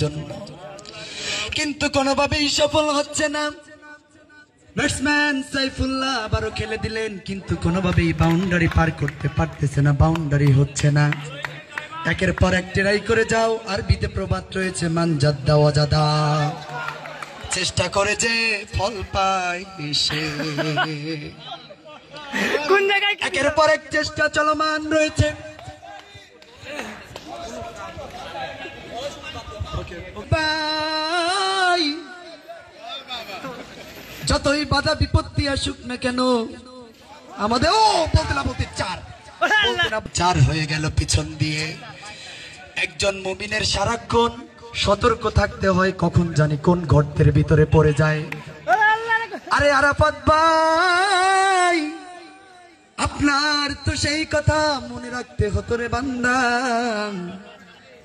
জন্য, কিন্তু কোনোভাবেই সফল হচ্ছে না। ব্যাটসম্যান সাইফুল্লাহ আবারও খেলে দিলেন, কিন্তু কোনোভাবেই বাউন্ডারি পার করতে পারতেছে না, বাউন্ডারি হচ্ছে না। একের পর এক ট্রাই করে যাও, আরবিতে প্রবাদ রয়েছে মান জাদ্দা ওয়াজাদা, চেষ্টা করে যে ফল পায় সে। কোন জায়গায় একের পর এক চেষ্টা চলমান রয়েছে। যতই বাধা বিপত্তি আসুক না কেন আমাদের বলতে চার হয়ে গেল পিছন দিয়ে। একজন মুমিনের সারাক্ষণ সতর্ক থাকতে হয়, কখন জানি কোন গর্তের ভিতরে পড়ে যায়। আরে আরাফাত ভাই, আপনার তো সেই কথা মনে রাখতে হতো রে বান্দা,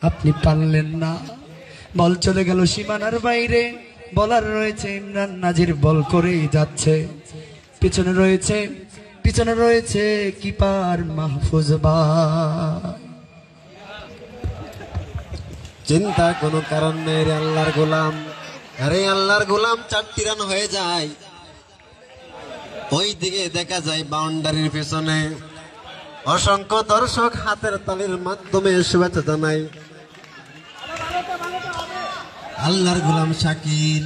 আপনি পারলেন না। বল চলে গেল সীমানার বাইরে, বলার রয়েছে ইমরান নাজির বল করেই যাচ্ছে, পিছনে রয়েছে কিপার মাহফুজ ভাই। চিন্তা কোনো কারণ নেই রে আল্লাহর গোলাম। আরে আল্লাহর গোলাম 4টি রান হয়ে যায়। ওই দিকে দেখা যায় বাউন্ডারির পেছনে অসংখ্য দর্শক হাতের তালির মাধ্যমে শুভেচ্ছা জানায়। আল্লাহর গোলাম শাকিল